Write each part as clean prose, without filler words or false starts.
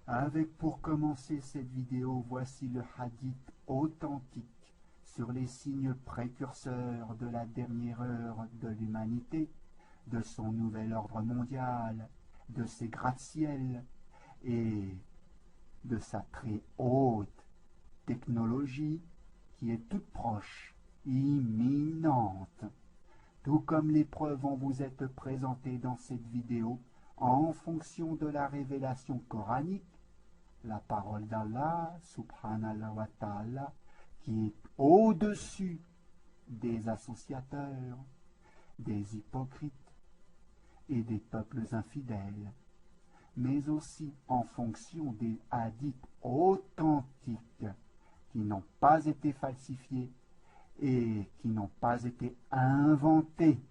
Avec pour commencer cette vidéo, voici le hadith authentique sur les signes précurseurs de la dernière heure de l'humanité, de son nouvel ordre mondial, de ses gratte-ciels et de sa très haute technologie qui est toute proche, imminente. Tout comme les preuves vont vous être présentées dans cette vidéo en fonction de la révélation coranique, la parole d'Allah, subhanallah wa ta'ala, qui est au-dessus des associateurs, des hypocrites et des peuples infidèles, mais aussi en fonction des hadiths authentiques qui n'ont pas été falsifiés et qui n'ont pas été inventés.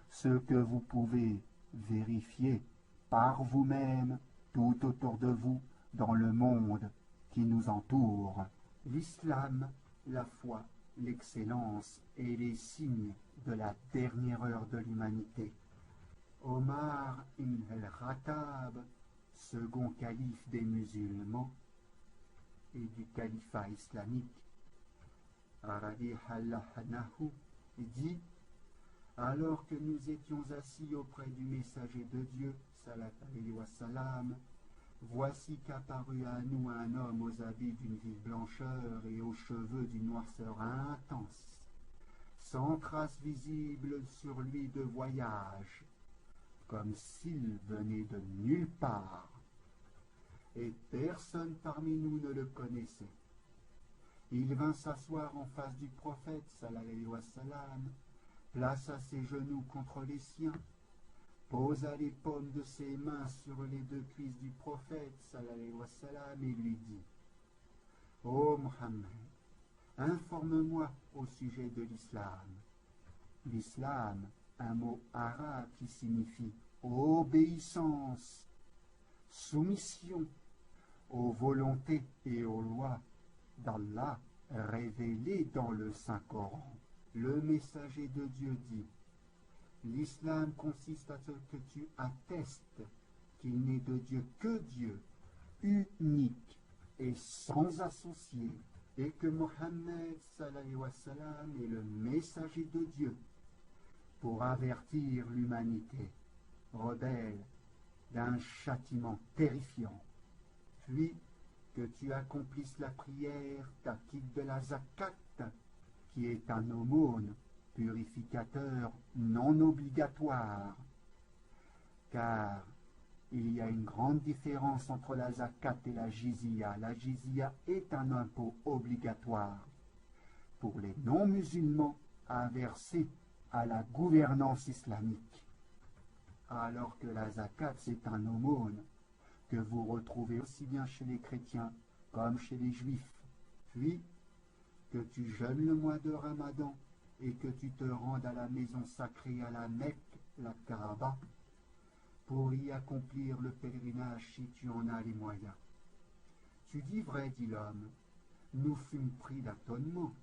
Ce que vous pouvez vérifier par vous-même tout autour de vous dans le monde qui nous entoure. L'islam, la foi, l'excellence et les signes de la dernière heure de l'humanité. Omar ibn al-Khattab, second calife des musulmans et du califat islamique, dit: alors que nous étions assis auprès du messager de Dieu, salat alayhi wa salam, voici qu'apparut à nous un homme aux habits d'une vive blancheur et aux cheveux d'une noirceur intense, sans trace visible sur lui de voyage, comme s'il venait de nulle part, et personne parmi nous ne le connaissait. Il vint s'asseoir en face du prophète, sallallahu alayhi wa sallam, plaça ses genoux contre les siens, posa les paumes de ses mains sur les deux cuisses du prophète, sallallahu alayhi wa sallam, et lui dit: ô Mohammed, informe-moi au sujet de l'islam. L'islam, un mot arabe qui signifie obéissance, soumission aux volontés et aux lois d'Allah révélées dans le Saint-Coran. Le messager de Dieu dit: l'islam consiste à ce que tu attestes qu'il n'est de Dieu que Dieu, unique et sans associé, et que Mohammed sallallahu alayhi wa sallam est le messager de Dieu pour avertir l'humanité rebelle d'un châtiment terrifiant. Puis que tu accomplisses la prière d'Aqid de la Zakat, qui est un aumône purificateur non obligatoire, car il y a une grande différence entre la zakat et la jizya. La jizya est un impôt obligatoire pour les non-musulmans à verser à la gouvernance islamique, alors que la zakat, c'est un aumône que vous retrouvez aussi bien chez les chrétiens comme chez les juifs. Puis que tu jeûnes le mois de Ramadan et que tu te rendes à la maison sacrée à la Mecque, la Kaaba, pour y accomplir le pèlerinage si tu en as les moyens. Tu dis vrai, dit l'homme. Nous fûmes pris d'étonnement.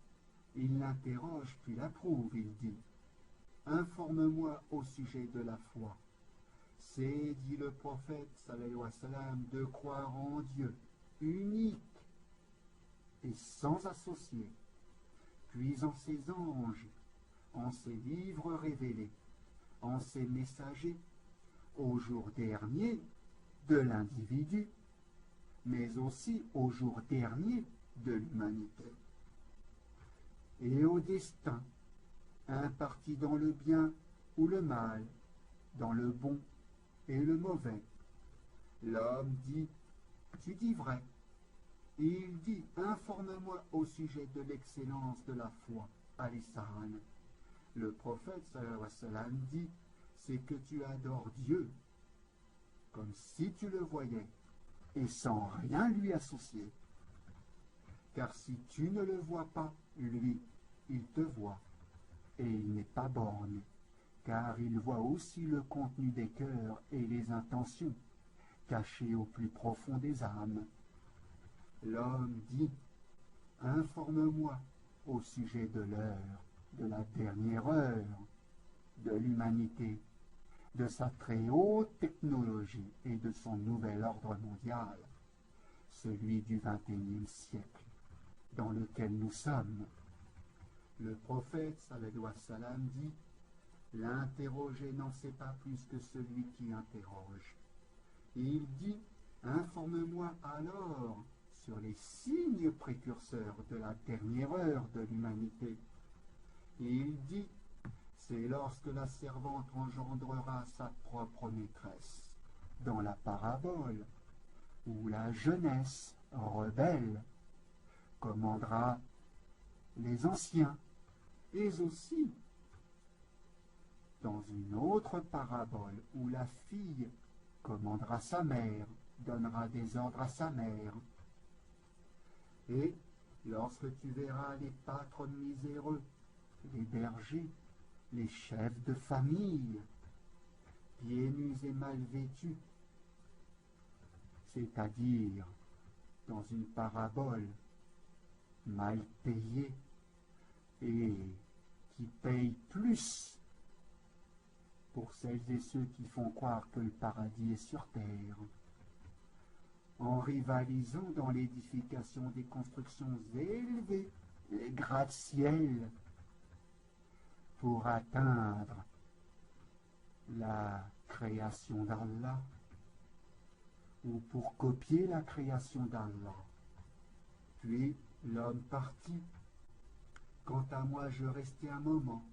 Il l'interroge puis l'approuve. Il dit: informe-moi au sujet de la foi. C'est, dit le prophète sallallahu alayhi wa sallam, de croire en Dieu unique et sans associé, puis en ses anges, en ses livres révélés, en ses messagers, au jour dernier de l'individu, mais aussi au jour dernier de l'humanité, et au destin, imparti dans le bien ou le mal, dans le bon et le mauvais. L'homme dit: tu dis vrai. Et il dit: informe-moi au sujet de l'excellence de la foi, al-Islam. Le prophète sallallahu alayhi wa sallam dit: c'est que tu adores Dieu comme si tu le voyais et sans rien lui associer. Car si tu ne le vois pas, lui, il te voit, et il n'est pas borné, car il voit aussi le contenu des cœurs et les intentions cachées au plus profond des âmes. L'homme dit: informe-moi au sujet de l'heure, de la dernière heure de l'humanité. de sa très haute technologie et de son nouvel ordre mondial, celui du XXIe siècle, dans lequel nous sommes. Le prophète, sallallahu alayhi wa sallam, dit « L'interrogé n'en sait pas plus que celui qui interroge. » Et il dit « Informe-moi alors sur les signes précurseurs de la dernière heure de l'humanité. » Et il dit « C'est lorsque la servante engendrera sa propre maîtresse, dans la parabole, où la jeunesse rebelle commandera les anciens, et aussi dans une autre parabole où la fille commandera sa mère, donnera des ordres à sa mère. Et lorsque tu verras les patrons miséreux, les bergers, les chefs de famille, pieds nus et mal vêtus, c'est-à-dire dans une parabole mal payée et qui paye plus pour celles et ceux qui font croire que le paradis est sur terre, en rivalisant dans l'édification des constructions élevées, les gratte-ciel, pour atteindre la création d'Allah, ou pour copier la création d'Allah. Puis l'homme partit. Quant à moi, je restai un moment.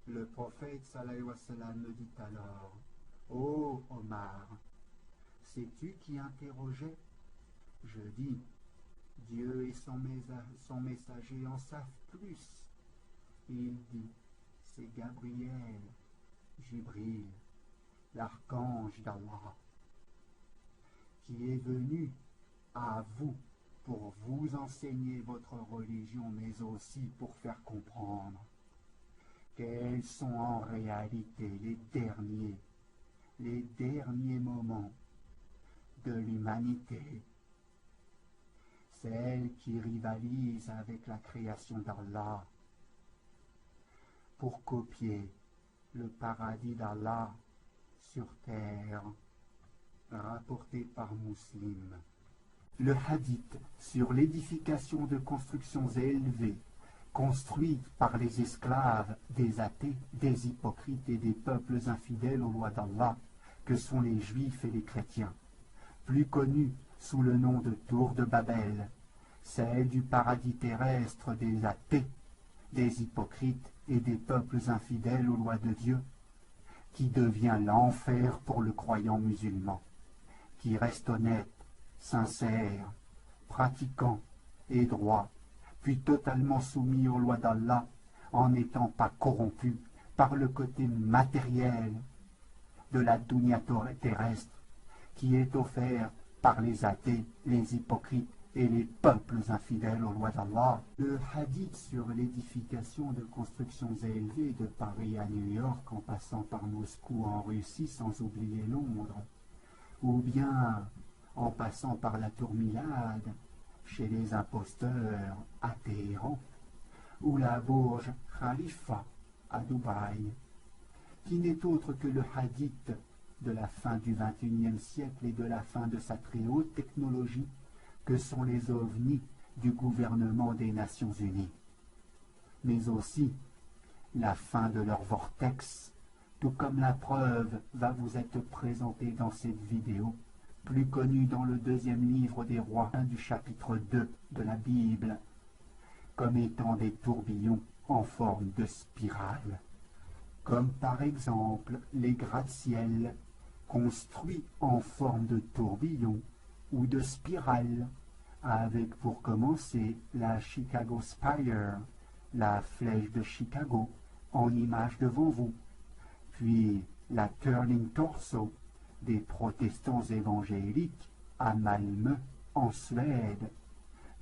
Le prophète sallallahu alayhi wa sallam me dit alors « Ô Omar, sais-tu qui interrogeait ?» Je dis « Dieu et son messager en savent plus. » Il dit « C'est Gabriel, Jibril, l'archange d'Allah, qui est venu à vous pour vous enseigner votre religion, mais aussi pour faire comprendre quels sont en réalité les derniers moments de l'humanité, celle qui rivalise avec la création d'Allah, pour copier le paradis d'Allah sur terre, rapporté par Muslim. Le hadith sur l'édification de constructions élevées, construites par les esclaves des athées, des hypocrites et des peuples infidèles aux lois d'Allah, que sont les juifs et les chrétiens, plus connus sous le nom de Tour de Babel, celle du paradis terrestre des athées, des hypocrites et des peuples infidèles aux lois de Dieu, qui devient l'enfer pour le croyant musulman, qui reste honnête, sincère, pratiquant et droit, puis totalement soumis aux lois d'Allah, en n'étant pas corrompu par le côté matériel de la dunya terrestre, qui est offert par les athées, les hypocrites et les peuples infidèles aux lois d'Allah. Le hadith sur l'édification de constructions élevées de Paris à New York, en passant par Moscou en Russie, sans oublier Londres, ou bien en passant par la Tour Milad chez les imposteurs à Téhéran, ou la Burj Khalifa à Dubaï, qui n'est autre que le hadith de la fin du XXIe siècle et de la fin de sa très haute technologie, que sont les ovnis du gouvernement des Nations Unies, mais aussi la fin de leur vortex, tout comme la preuve va vous être présentée dans cette vidéo, plus connue dans le deuxième livre des rois du chapitre 2 de la Bible, comme étant des tourbillons en forme de spirale, comme par exemple les gratte-ciel construits en forme de tourbillon ou de spirale, avec pour commencer la Chicago Spire, la flèche de Chicago, en image devant vous, puis la Turning Torso des protestants évangéliques à Malmö, en Suède,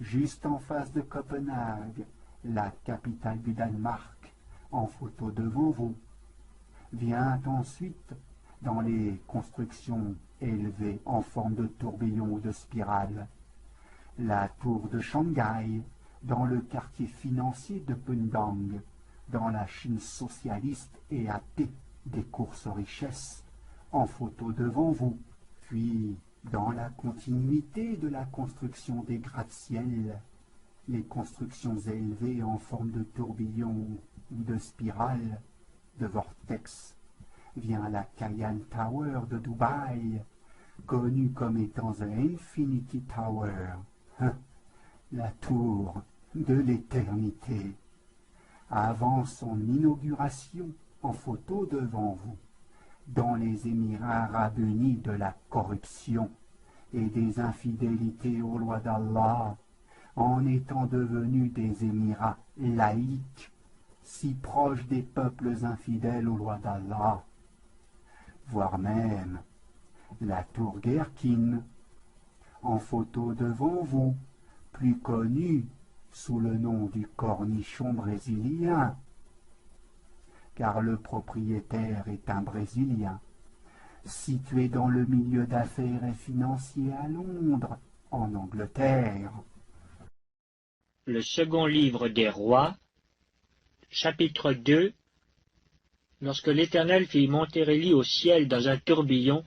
juste en face de Copenhague, la capitale du Danemark, en photo devant vous. Vient ensuite, dans les constructions élevées en forme de tourbillon ou de spirale, la tour de Shanghai, dans le quartier financier de Pudong, dans la Chine socialiste et athée des courses aux richesses en photo devant vous, puis dans la continuité de la construction des gratte-ciel, les constructions élevées en forme de tourbillon ou de spirale, de vortex, vient la Cayenne Tower de Dubaï, connue comme étant The Infinity Tower, la tour de l'éternité, avant son inauguration en photo devant vous, dans les Émirats arabes unis de la corruption et des infidélités aux lois d'Allah, en étant devenus des Émirats laïques, si proches des peuples infidèles aux lois d'Allah, voire même la tour Gherkin, en photo devant vous, plus connue sous le nom du cornichon brésilien, car le propriétaire est un Brésilien, situé dans le milieu d'affaires et financier à Londres, en Angleterre. Le second livre des rois, chapitre 2. Lorsque l'Éternel fit monter Élie au ciel dans un tourbillon,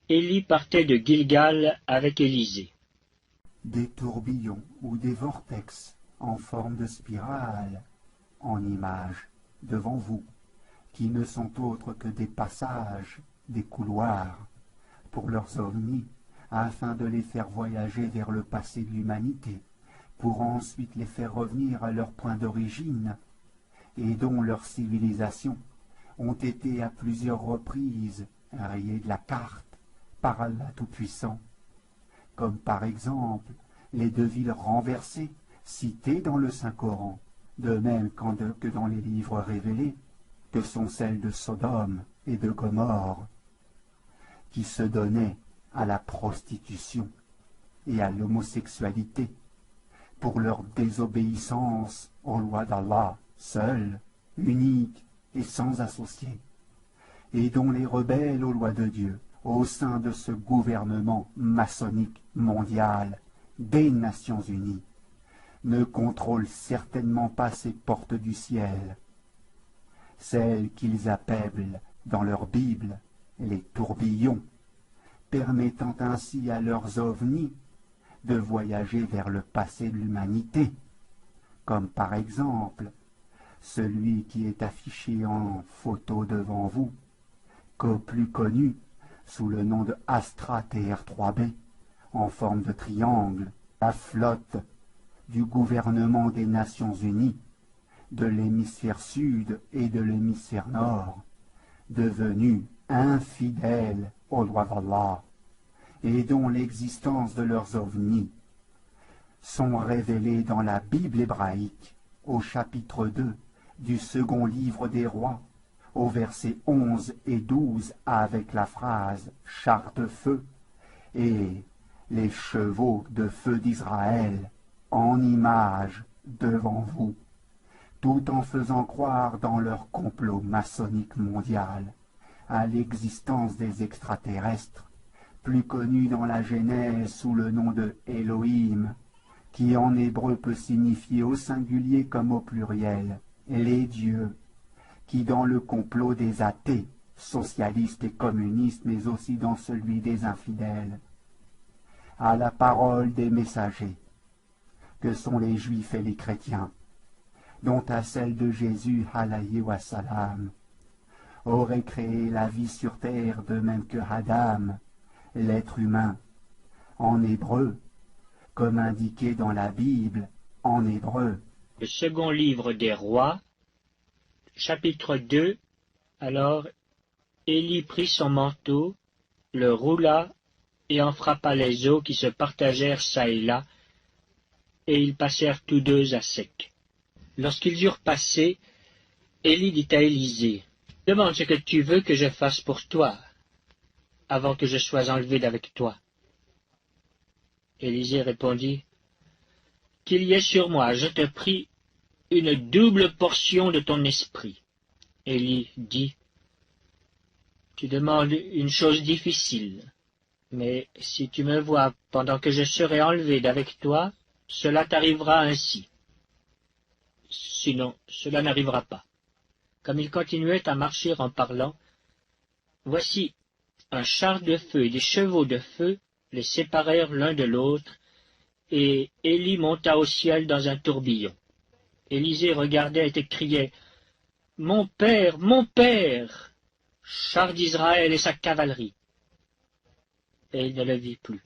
Élie partait de Gilgal avec Élisée. Des tourbillons ou des vortex en forme de spirale, en image, devant vous, qui ne sont autres que des passages, des couloirs, pour leurs ovnis, afin de les faire voyager vers le passé de l'humanité, pour ensuite les faire revenir à leur point d'origine, et dont leurs civilisations ont été à plusieurs reprises rayées de la carte par Allah Tout-Puissant, comme par exemple les 2 villes renversées citées dans le Saint-Coran, de même que dans les livres révélés, que sont celles de Sodome et de Gomorrhe, qui se donnaient à la prostitution et à l'homosexualité pour leur désobéissance aux lois d'Allah, seul, unique et sans associé, et dont les rebelles aux lois de Dieu, au sein de ce gouvernement maçonnique mondial des Nations Unies, ne contrôlent certainement pas ces portes du ciel, celles qu'ils appellent dans leur Bible les tourbillons, permettant ainsi à leurs ovnis de voyager vers le passé de l'humanité, comme par exemple celui qui est affiché en photo devant vous, plus connu sous le nom de Astra TR3B, en forme de triangle, la flotte du gouvernement des Nations Unies, de l'hémisphère sud et de l'hémisphère nord, devenus infidèles aux lois d'Allah, et dont l'existence de leurs ovnis sont révélées dans la Bible hébraïque, au chapitre 2 du second livre des rois, au verset 11 et 12, avec la phrase « chars de feu » et « les chevaux de feu d'Israël en image devant vous », tout en faisant croire dans leur complot maçonnique mondial à l'existence des extraterrestres, plus connus dans la Genèse sous le nom de Elohim, qui en hébreu peut signifier au singulier comme au pluriel les dieux, qui dans le complot des athées, socialistes et communistes, mais aussi dans celui des infidèles, à la parole des messagers, que sont les juifs et les chrétiens, dont à celle de Jésus, alayhi wa salam, aurait créé la vie sur terre de même que Adam, l'être humain, en hébreu, comme indiqué dans la Bible, en hébreu. Le second livre des rois, chapitre 2. Alors Élie prit son manteau, le roula et en frappa les eaux qui se partagèrent çà et là, et ils passèrent tous deux à sec. Lorsqu'ils eurent passé, Élie dit à Élisée, « Demande ce que tu veux que je fasse pour toi, avant que je sois enlevé d'avec toi. » Élisée répondit, « Qu'il y ait sur moi, je te prie, une double portion de ton esprit. » Élie dit, « Tu demandes une chose difficile, mais si tu me vois pendant que je serai enlevé d'avec toi, cela t'arrivera ainsi. Sinon, cela n'arrivera pas, comme il continuait à marcher en parlant, voici un char de feu et des chevaux de feu les séparèrent l'un de l'autre, et Élie monta au ciel dans un tourbillon. Élisée regardait et criait, « Mon père, char d'Israël et sa cavalerie !» Et il ne le vit plus.